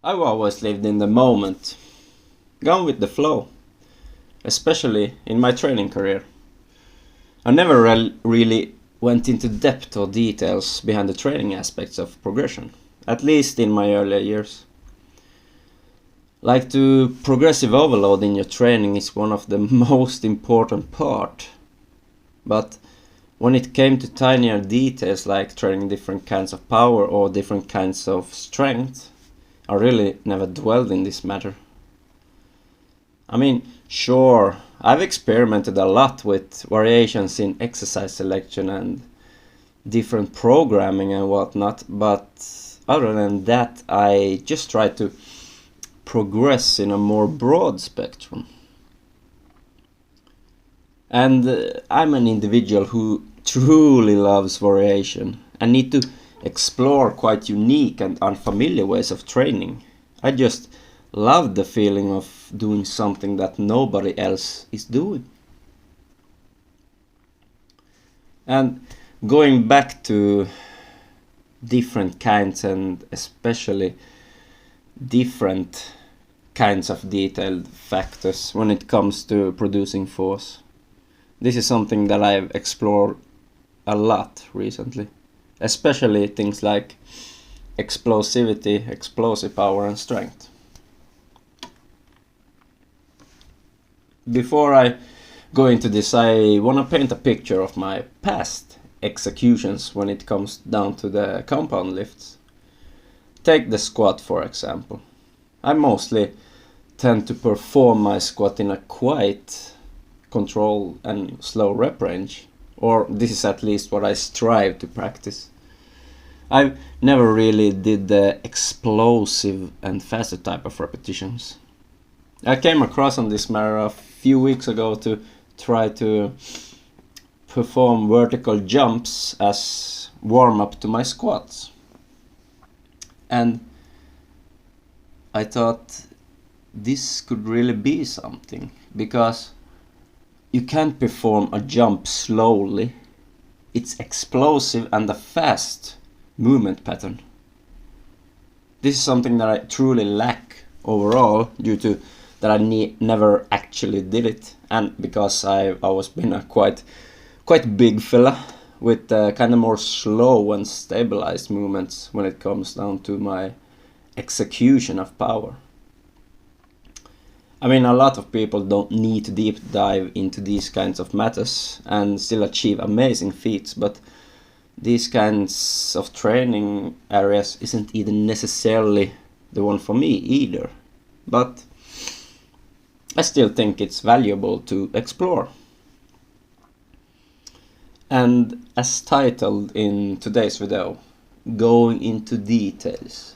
I've always lived in the moment, gone with the flow, especially in my training career. I never really went into depth or details behind the training aspects of progression, at least in my earlier years. Like to progressive overload in your training is one of the most important part, but when it came to tinier details like training different kinds of power or different kinds of strength, I really never dwelled in this matter. I mean, sure, I've experimented a lot with variations in exercise selection and different programming and whatnot, but other than that, I just try to progress in a more broad spectrum. And I'm an individual who truly loves variation and need to explore quite unique and unfamiliar ways of training. I just love the feeling of doing something that nobody else is doing. And going back to different kinds and especially different kinds of detailed factors when it comes to producing force. This is something that I've explored a lot recently, especially things like explosivity, explosive power and strength. Before I go into this, I want to paint a picture of my past executions when it comes down to the compound lifts. Take the squat for example. I mostly tend to perform my squat in a quite controlled and slow rep range, or this is at least what I strive to practice. I never really did the explosive and faster type of repetitions. I came across on this matter a few weeks ago to try to perform vertical jumps as warm up to my squats. And I thought this could really be something, because you can't perform a jump slowly. It's explosive and a fast movement pattern. This is something that I truly lack overall due to that I never actually did it, and because I've always been a quite big fella with kind of more slow and stabilized movements when it comes down to my execution of power. I mean, a lot of people don't need to deep dive into these kinds of matters and still achieve amazing feats, but these kinds of training areas isn't even necessarily the one for me either. But I still think it's valuable to explore. And as titled in today's video, going into details,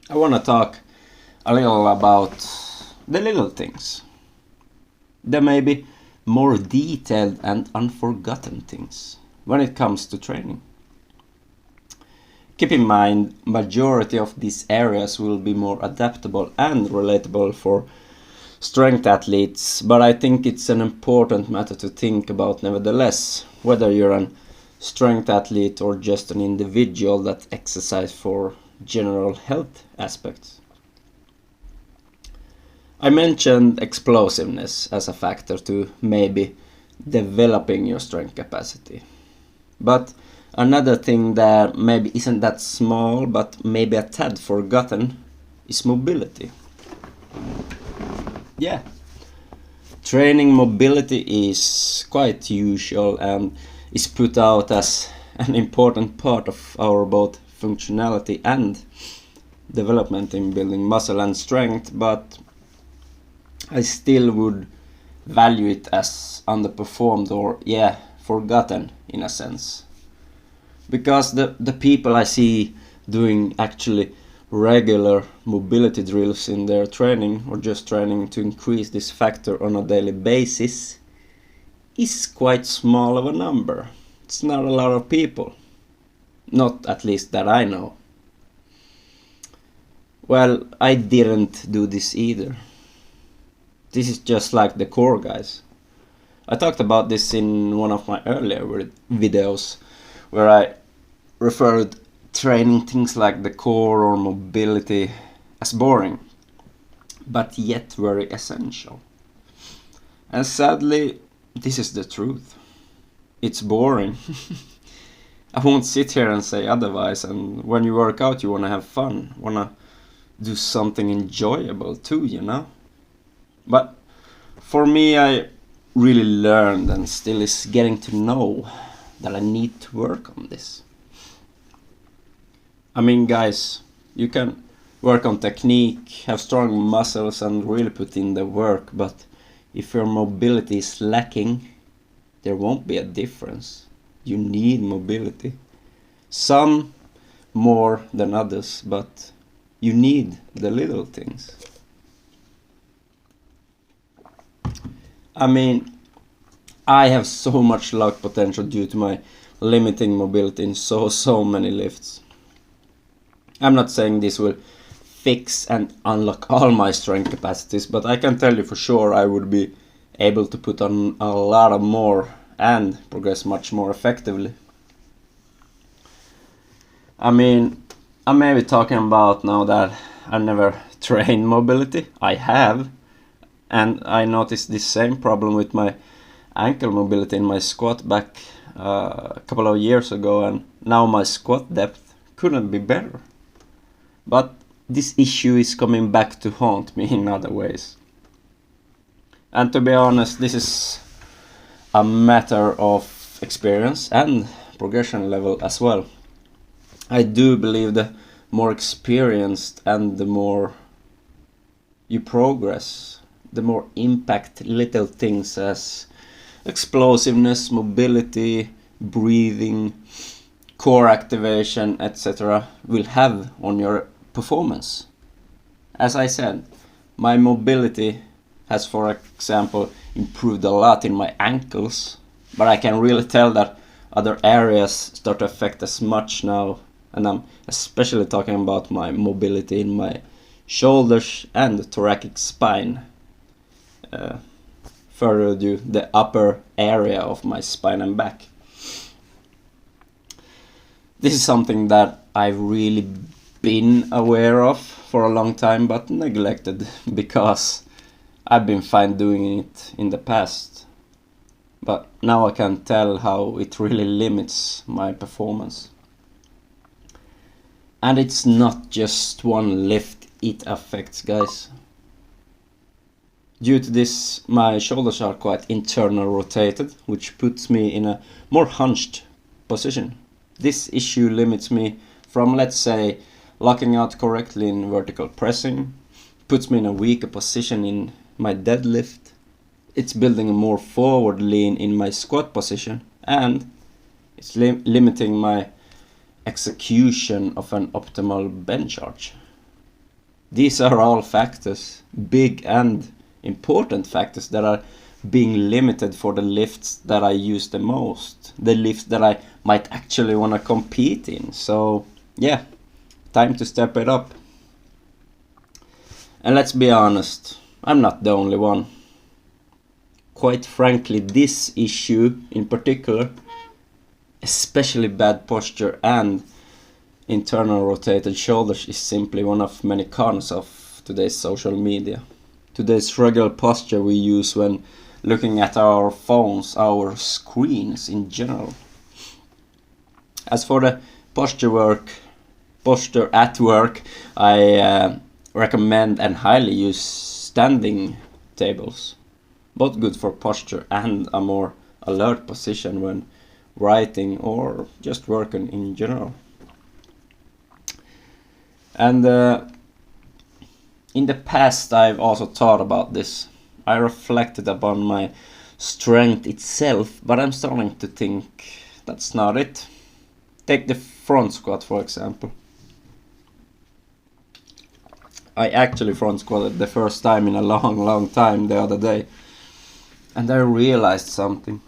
I want to talk a little about the little things. There may be more detailed and unforgotten things when it comes to training. Keep in mind, majority of these areas will be more adaptable and relatable for strength athletes, but I think it's an important matter to think about nevertheless, whether you're a strength athlete or just an individual that exercises for general health aspects. I mentioned explosiveness as a factor to maybe developing your strength capacity. But another thing that maybe isn't that small but maybe a tad forgotten is mobility. Yeah, training mobility is quite usual and is put out as an important part of our both functionality and development in building muscle and strength, but I still would value it as underperformed or forgotten in a sense. Because the people I see doing actually regular mobility drills in their training or just training to increase this factor on a daily basis is quite small of a number. It's not a lot of people. Not at least that I know. Well, I didn't do this either. This is just like the core guys. I talked about this in one of my earlier videos where I referred training things like the core or mobility as boring, but yet very essential. And sadly, this is the truth. It's boring. I won't sit here and say otherwise, and when you work out you wanna have fun, wanna do something enjoyable too, you know? But for me, I really learned and still is getting to know that I need to work on this. I mean, guys, you can work on technique, have strong muscles and really put in the work, but if your mobility is lacking, there won't be a difference. You need mobility. Some more than others, but you need the little things. I mean, I have so much luck potential due to my limiting mobility in so many lifts. I'm not saying this will fix and unlock all my strength capacities, but I can tell you for sure I would be able to put on a lot of more and progress much more effectively. I mean, I may be talking about now that I never trained mobility. I have, and I noticed this same problem with my ankle mobility in my squat back a couple of years ago, and now my squat depth couldn't be better. But this issue is coming back to haunt me in other ways. And to be honest, this is a matter of experience and progression level as well. I do believe the more experienced and the more you progress, the more impact little things as explosiveness, mobility, breathing, core activation, etc. will have on your performance. As I said, my mobility has, for example, improved a lot in my ankles, but I can really tell that other areas start to affect as much now, and I'm especially talking about my mobility in my shoulders and the thoracic spine. Further due the upper area of my spine and back. This is something that I've really been aware of for a long time, but neglected because I've been fine doing it in the past. But now I can tell how it really limits my performance. And it's not just one lift it affects, guys. Due to this, my shoulders are quite internal rotated, which puts me in a more hunched position. This issue limits me from, let's say, locking out correctly in vertical pressing, puts me in a weaker position in my deadlift, it's building a more forward lean in my squat position, and it's limiting my execution of an optimal bench arch. These are all factors, big and important factors, that are being limited for the lifts that I use the most, the lifts that I might actually want to compete in. So yeah, time to step it up. And let's be honest, I'm not the only one. Quite frankly, this issue in particular, especially bad posture and internal rotated shoulders, is simply one of many cons of today's social media. Today's regular posture we use when looking at our phones, our screens in general. As for the posture at work, I recommend and highly use standing tables. Both good for posture and a more alert position when writing or just working in general. And in the past I've also thought about this. I reflected upon my strength itself, but I'm starting to think that's not it. Take the front squat for example. I actually front squatted the first time in a long time the other day, and I realized something.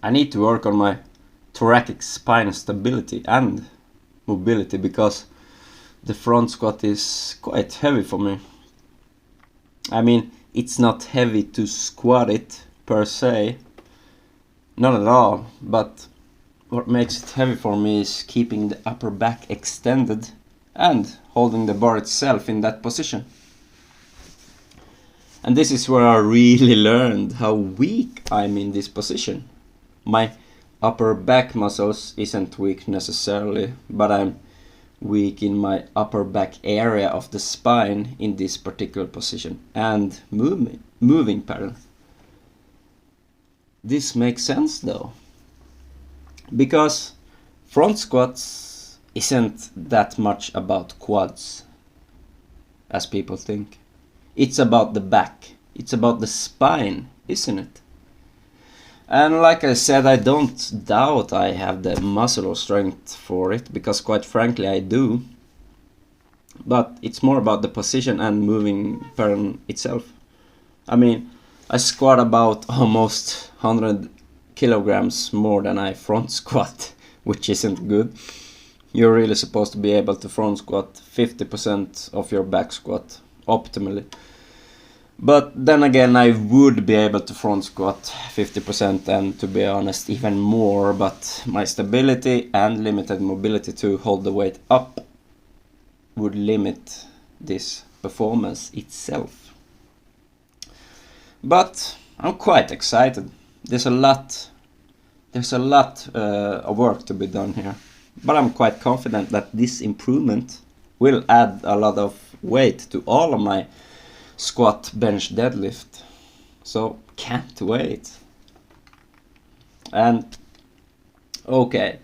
I need to work on my thoracic spine stability and mobility, because the front squat is quite heavy for me. I mean, it's not heavy to squat it per se, not at all, but what makes it heavy for me is keeping the upper back extended and holding the bar itself in that position. And this is where I really learned how weak I'm in this position. My upper back muscles isn't weak necessarily, but I'm weak in my upper back area of the spine in this particular position and moving pattern. This makes sense though, because front squats isn't that much about quads as people think. It's about the back, it's about the spine, isn't it? And like I said, I don't doubt I have the muscle or strength for it, because quite frankly I do. But it's more about the position and moving pattern itself. I mean, I squat about almost 100 kilograms more than I front squat, which isn't good. You're really supposed to be able to front squat 50% of your back squat optimally. But then again, I would be able to front squat 50% and, to be honest, even more, but my stability and limited mobility to hold the weight up would limit this performance itself. But I'm quite excited. There's a lot of work to be done here. But I'm quite confident that this improvement will add a lot of weight to all of my squat, bench, deadlift. So can't wait. And okay,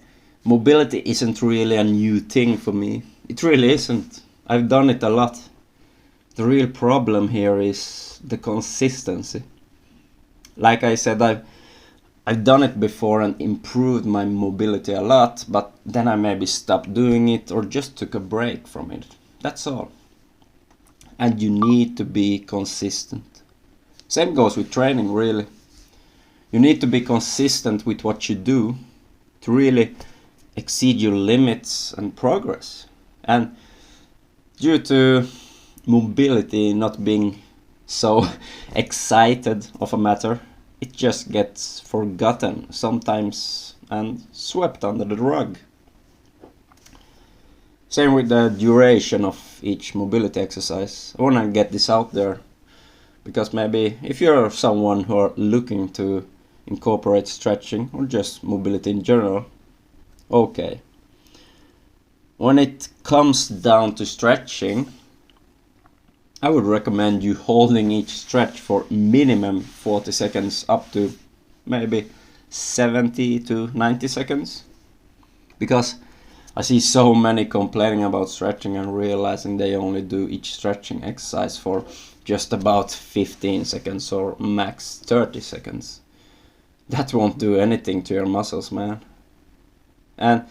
mobility isn't really a new thing for me. It really isn't. I've done it a lot. The real problem here is the consistency. Like I said, I've done it before and improved my mobility a lot, but then I maybe stopped doing it or just took a break from it. That's all. And you need to be consistent. Same goes with training, really. You need to be consistent with what you do to really exceed your limits and progress. And due to mobility not being so excited of a matter, it just gets forgotten sometimes and swept under the rug. Same with the duration of each mobility exercise. I want to get this out there, because maybe if you're someone who are looking to incorporate stretching or just mobility in general, okay. When it comes down to stretching, I would recommend you holding each stretch for minimum 40 seconds up to maybe 70 to 90 seconds. Because I see so many complaining about stretching and realizing they only do each stretching exercise for just about 15 seconds or max 30 seconds. That won't do anything to your muscles, man. And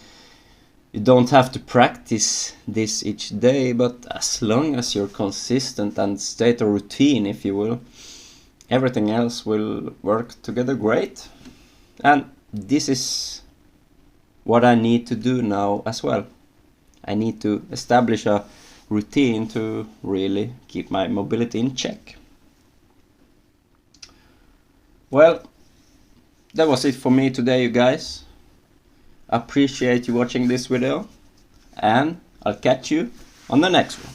you don't have to practice this each day, but as long as you're consistent and state a routine, if you will, everything else will work together great. And this is what I need to do now as well. I need to establish a routine to really keep my mobility in check. Well, that was it for me today, you guys. Appreciate you watching this video, and I'll catch you on the next one.